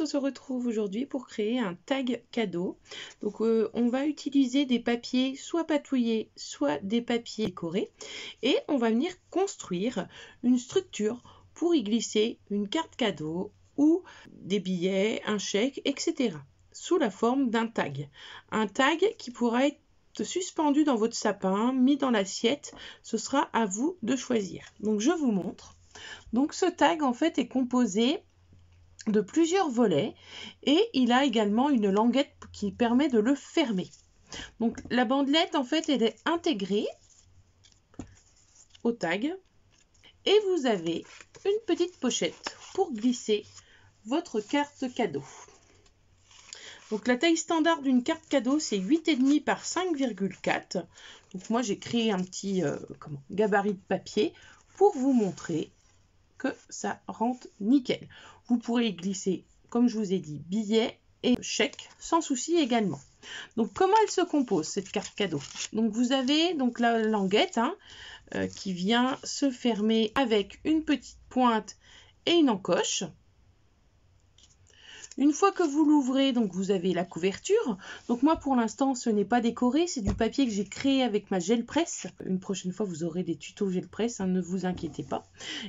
se retrouve aujourd'hui pour créer un tag cadeau. Donc on va utiliser des papiers soit patouillés, soit des papiers décorés. Et on va venir construire une structure pour y glisser une carte cadeau ou des billets, un chèque, etc. sous la forme d'un tag. Un tag qui pourra être suspendu dans votre sapin, mis dans l'assiette. Ce sera à vous de choisir. Donc je vous montre. Donc ce tag en fait est composé de plusieurs volets et il a également une languette qui permet de le fermer. Donc la bandelette en fait elle est intégrée au tag et vous avez une petite pochette pour glisser votre carte cadeau. Donc la taille standard d'une carte cadeau c'est 8,5 par 5,4. Donc moi j'ai créé un petit gabarit de papier pour vous montrer que ça rentre nickel. Vous pourrez y glisser, comme je vous ai dit, billets et chèques sans souci également. Donc comment elle se compose cette carte cadeau? Donc vous avez donc la languette qui vient se fermer avec une petite pointe et une encoche. Une fois que vous l'ouvrez, donc vous avez la couverture. Donc moi pour l'instant ce n'est pas décoré, c'est du papier que j'ai créé avec ma gel presse. Une prochaine fois vous aurez des tutos gel presse, ne vous inquiétez pas.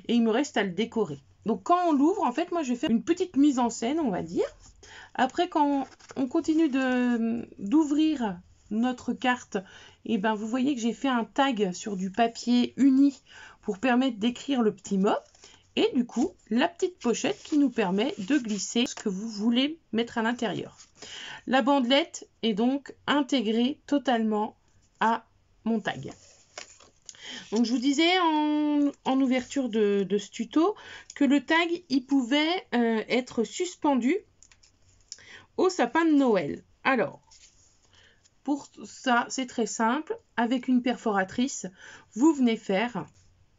Et il me reste à le décorer. Donc quand on l'ouvre, en fait moi je vais faire une petite mise en scène on va dire. Après quand on continue d'ouvrir notre carte, et ben vous voyez que j'ai fait un tag sur du papier uni pour permettre d'écrire le petit mot. Et du coup, la petite pochette qui nous permet de glisser ce que vous voulez mettre à l'intérieur. La bandelette est donc intégrée totalement à mon tag. Donc je vous disais en ouverture de ce tuto que le tag il pouvait être suspendu au sapin de Noël. Alors, pour ça, c'est très simple. Avec une perforatrice, vous venez faire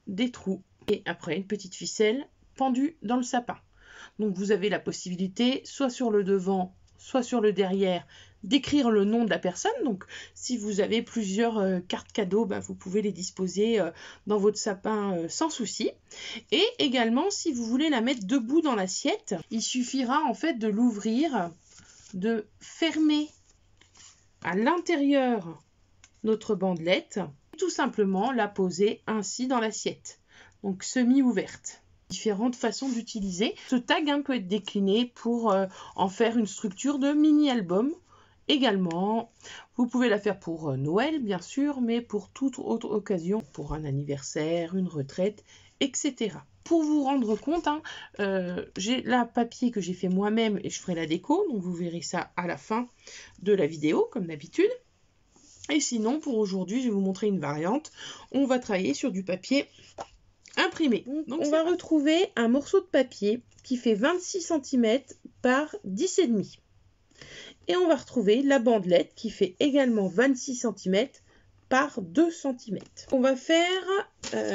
des trous. Et après, une petite ficelle pendue dans le sapin. Donc, vous avez la possibilité, soit sur le devant, soit sur le derrière, d'écrire le nom de la personne. Donc, si vous avez plusieurs cartes cadeaux, vous pouvez les disposer dans votre sapin sans souci. Et également, si vous voulez la mettre debout dans l'assiette, il suffira en fait de l'ouvrir, de fermer à l'intérieur notre bandelette, et tout simplement la poser ainsi dans l'assiette. Donc semi-ouverte. Différentes façons d'utiliser. Ce tag peut être décliné pour en faire une structure de mini-album. Également, vous pouvez la faire pour Noël, bien sûr, mais pour toute autre occasion, pour un anniversaire, une retraite, etc. Pour vous rendre compte, j'ai la papier que j'ai fait moi-même et je ferai la déco. Donc vous verrez ça à la fin de la vidéo, comme d'habitude. Et sinon, pour aujourd'hui, je vais vous montrer une variante. On va travailler sur du papier imprimé. Donc on va retrouver un morceau de papier qui fait 26 cm par 10,5. Et on va retrouver la bandelette qui fait également 26 cm par 2 cm. On va faire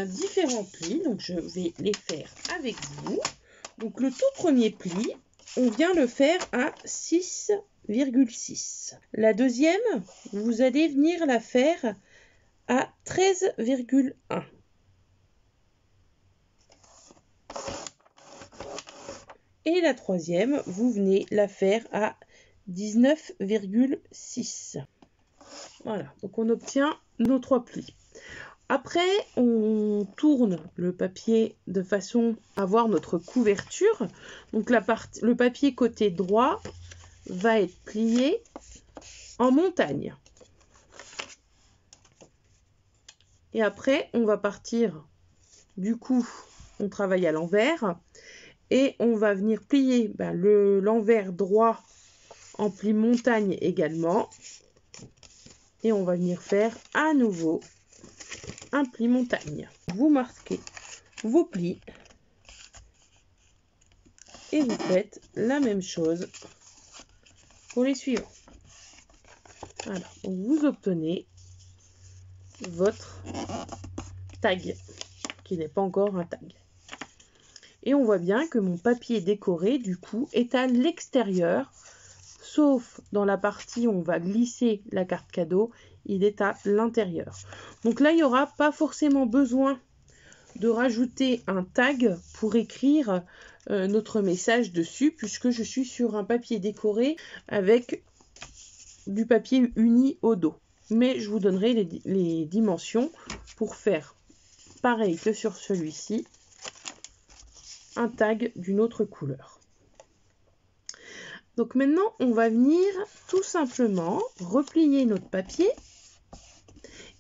différents plis. Donc je vais les faire avec vous. Donc le tout premier pli, on vient le faire à 6,6. La deuxième, vous allez venir la faire à 13,1. Et la troisième, vous venez la faire à 19,6. Voilà, donc on obtient nos 3 plis. Après, on tourne le papier de façon à avoir notre couverture. Donc le papier côté droit va être plié en montagne. Et après, on va partir, du coup, on travaille à l'envers. Et on va venir plier l'envers droit en pli montagne également. Et on va venir faire à nouveau un pli montagne. Vous marquez vos plis. Et vous faites la même chose pour les suivants. Voilà, donc vous obtenez votre tag, qui n'est pas encore un tag. Et on voit bien que mon papier décoré, du coup, est à l'extérieur, sauf dans la partie où on va glisser la carte cadeau, il est à l'intérieur. Donc là, il n'y aura pas forcément besoin de rajouter un tag pour écrire notre message dessus, puisque je suis sur un papier décoré avec du papier uni au dos. Mais je vous donnerai les dimensions pour faire pareil que sur celui-ci, un tag d'une autre couleur. Donc maintenant, on va venir tout simplement replier notre papier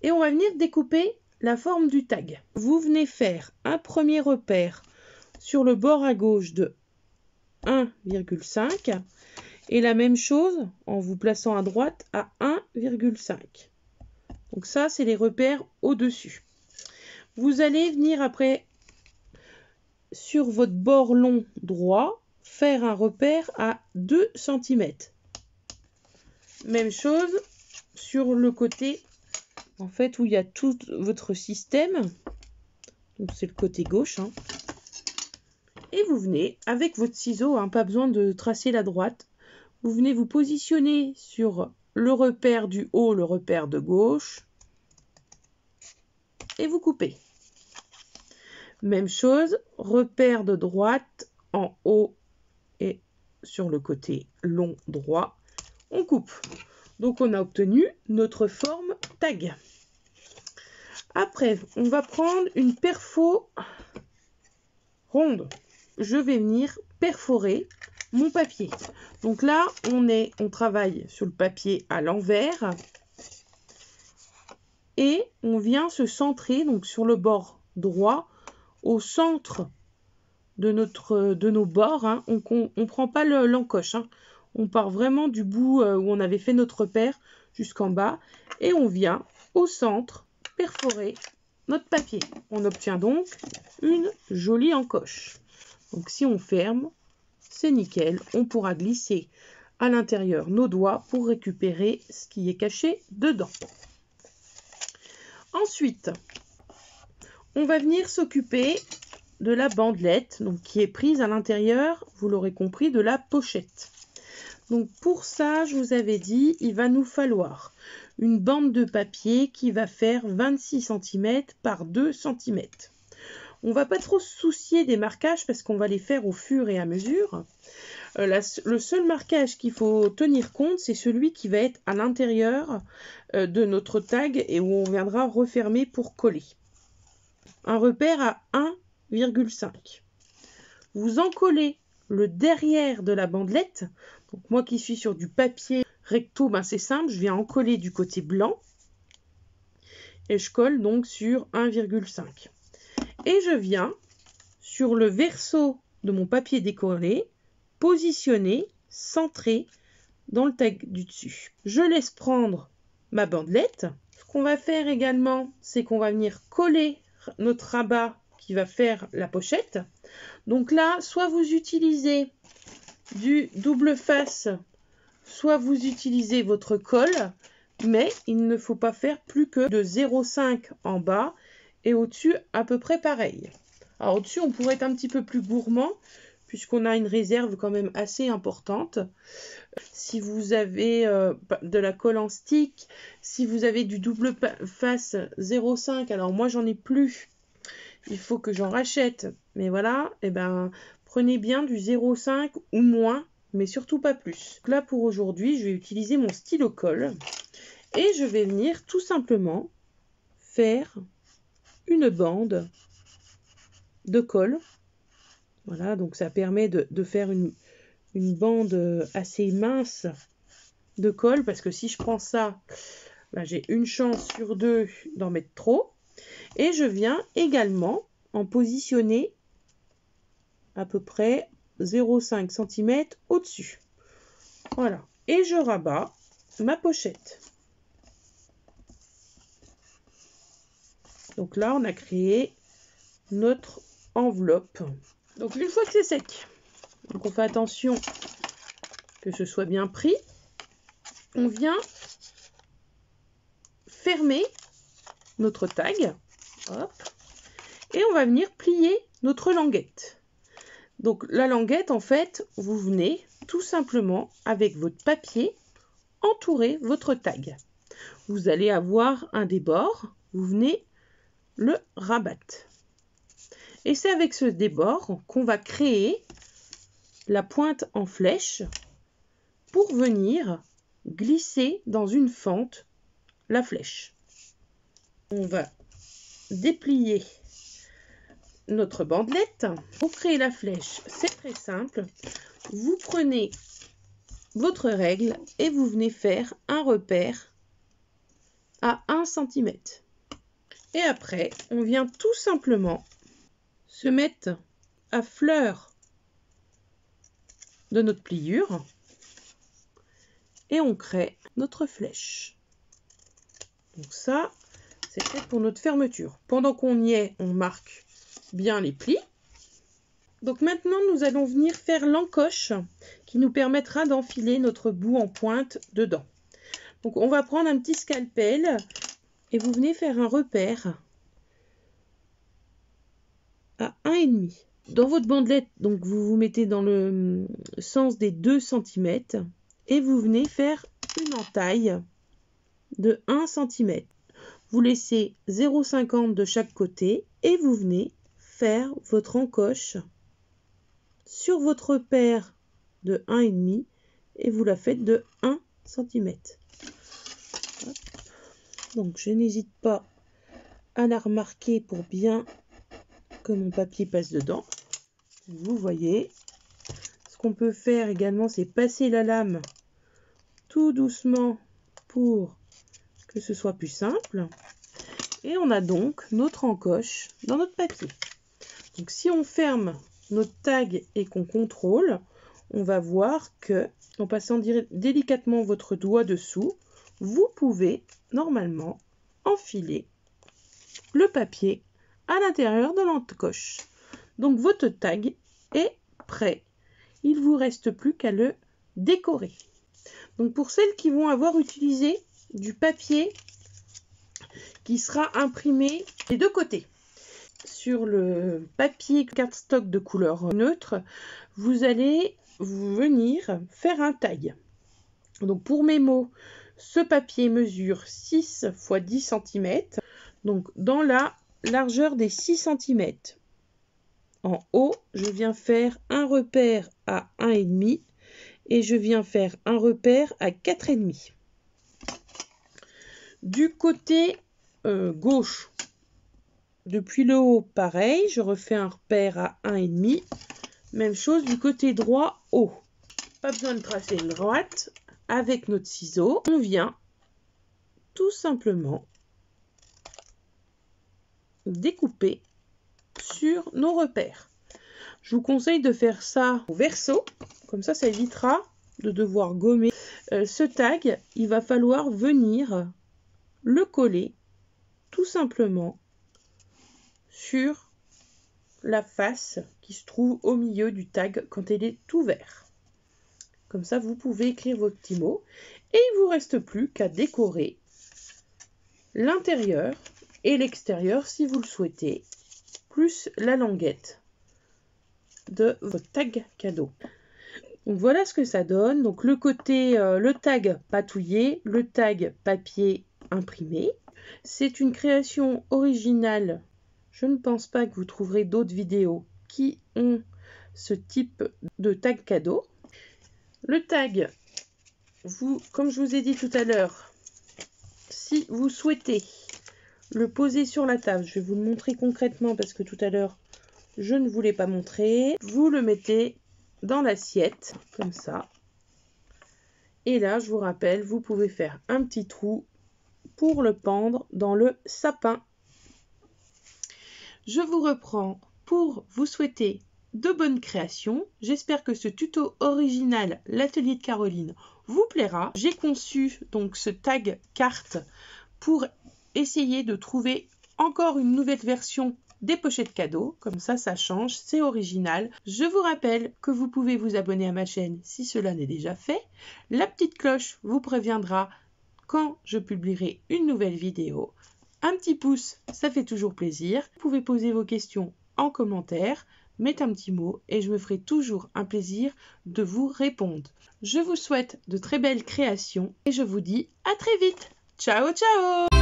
et on va venir découper la forme du tag. Vous venez faire un premier repère sur le bord à gauche de 1,5 et la même chose en vous plaçant à droite à 1,5. Donc ça, c'est les repères au-dessus. Vous allez venir après sur votre bord long droit faire un repère à 2 cm. Même chose sur le côté en fait où il y a tout votre système. Donc c'est le côté gauche. Et vous venez avec votre ciseau, pas besoin de tracer la droite. Vous venez vous positionner sur le repère du haut, le repère de gauche. Et vous coupez. Même chose, repère de droite en haut et sur le côté long droit, on coupe. Donc on a obtenu notre forme tag. Après, on va prendre une perfo ronde. Je vais venir perforer mon papier. Donc là, on travaille sur le papier à l'envers et on vient se centrer donc sur le bord droit au centre de nos bords. On ne prend pas l'encoche. On part vraiment du bout où on avait fait notre repère jusqu'en bas et on vient au centre perforer notre papier. On obtient donc une jolie encoche. Donc si on ferme, c'est nickel. On pourra glisser à l'intérieur nos doigts pour récupérer ce qui est caché dedans. Ensuite, on va venir s'occuper de la bandelette, donc qui est prise à l'intérieur, vous l'aurez compris, de la pochette. Donc pour ça, je vous avais dit, il va nous falloir une bande de papier qui va faire 26 cm par 2 cm. On va pas trop se soucier des marquages parce qu'on va les faire au fur et à mesure. Le seul marquage qu'il faut tenir compte, c'est celui qui va être à l'intérieur de notre tag et où on viendra refermer pour coller. Un repère à 1,5. Vous encollez le derrière de la bandelette. Donc moi qui suis sur du papier recto, c'est simple, je viens encoller du côté blanc et je colle donc sur 1,5. Et je viens sur le verso de mon papier décollé, positionner, centrer dans le tag du dessus. Je laisse prendre ma bandelette. Ce qu'on va faire également, c'est qu'on va venir coller notre rabat qui va faire la pochette. Donc là, soit vous utilisez du double face, soit vous utilisez votre colle, mais il ne faut pas faire plus que de 0,5 en bas et au-dessus à peu près pareil. Alors au-dessus, on pourrait être un petit peu plus gourmand puisqu'on a une réserve quand même assez importante. Si vous avez de la colle en stick, si vous avez du double face 0,5, alors moi j'en ai plus, il faut que j'en rachète. Mais voilà, prenez bien du 0,5 ou moins, mais surtout pas plus. Donc là pour aujourd'hui, je vais utiliser mon stylo colle et je vais venir tout simplement faire une bande de colle. Voilà, donc ça permet de faire une bande assez mince de colle, parce que si je prends ça, j'ai une chance sur 2 d'en mettre trop. Et je viens également en positionner à peu près 0,5 cm au-dessus. Voilà, et je rabats ma pochette. Donc là, on a créé notre enveloppe. Donc une fois que c'est sec, donc on fait attention que ce soit bien pris, on vient fermer notre tag, hop, et on va venir plier notre languette. Donc la languette, en fait, vous venez tout simplement avec votre papier entourer votre tag. Vous allez avoir un débord, vous venez le rabattre. Et c'est avec ce débord qu'on va créer la pointe en flèche pour venir glisser dans une fente la flèche. On va déplier notre bandelette. Pour créer la flèche, c'est très simple. Vous prenez votre règle et vous venez faire un repère à 1 cm. Et après, on vient tout simplement se mettre à fleur de notre pliure et on crée notre flèche. Donc ça, c'est fait pour notre fermeture. Pendant qu'on y est, on marque bien les plis. Donc maintenant, nous allons venir faire l'encoche qui nous permettra d'enfiler notre bout en pointe dedans. Donc on va prendre un petit scalpel et vous venez faire un repère à 1,5. Dans votre bandelette, donc vous vous mettez dans le sens des 2 cm et vous venez faire une entaille de 1 cm. Vous laissez 0,50 de chaque côté et vous venez faire votre encoche sur votre repère de 1,5 et vous la faites de 1 cm. Donc je n'hésite pas à la remarquer pour bien que mon papier passe dedans. Vous voyez, ce qu'on peut faire également, c'est passer la lame tout doucement pour que ce soit plus simple. Et on a donc notre encoche dans notre papier. Donc si on ferme notre tag et qu'on contrôle, on va voir que en passant délicatement votre doigt dessous, vous pouvez normalement enfiler le papier à l'intérieur de l'encoche. Donc votre tag est prêt. Il ne vous reste plus qu'à le décorer. Donc pour celles qui vont avoir utilisé du papier qui sera imprimé des deux côtés, sur le papier cardstock de couleur neutre, vous allez venir faire un tag. Donc pour mes mots, ce papier mesure 6 x 10 cm, donc dans la largeur des 6 cm. En haut, je viens faire un repère à 1,5 et je viens faire un repère à 4,5. Du côté gauche, depuis le haut, pareil, je refais un repère à 1,5. Même chose du côté droit, haut. Pas besoin de tracer une droite. Avec notre ciseau, on vient tout simplement découper sur nos repères. Je vous conseille de faire ça au verso, comme ça évitera de devoir gommer. Ce tag, il va falloir venir le coller tout simplement sur la face qui se trouve au milieu du tag quand elle est ouverte. Comme ça, vous pouvez écrire vos petits mots et il ne vous reste plus qu'à décorer l'intérieur et l'extérieur si vous le souhaitez, plus la languette de votre tag cadeau. Donc voilà ce que ça donne. Donc le côté, le tag patouillé, le tag papier imprimé. C'est une création originale. Je ne pense pas que vous trouverez d'autres vidéos qui ont ce type de tag cadeau. Le tag, comme je vous ai dit tout à l'heure, si vous souhaitez le poser sur la table, je vais vous le montrer concrètement parce que tout à l'heure, je ne vous l'ai pas montré. Vous le mettez dans l'assiette, comme ça. Et là, je vous rappelle, vous pouvez faire un petit trou pour le pendre dans le sapin. Je vous reprends pour vous souhaiter de bonnes créations. J'espère que ce tuto original, l'atelier de Caroline, vous plaira. J'ai conçu donc ce tag carte pour essayer de trouver encore une nouvelle version des pochettes cadeaux. Comme ça change, c'est original. Je vous rappelle que vous pouvez vous abonner à ma chaîne si cela n'est déjà fait. La petite cloche vous préviendra quand je publierai une nouvelle vidéo. Un petit pouce, ça fait toujours plaisir. Vous pouvez poser vos questions en commentaire. Mettez un petit mot et je me ferai toujours un plaisir de vous répondre. Je vous souhaite de très belles créations et je vous dis à très vite. Ciao, ciao!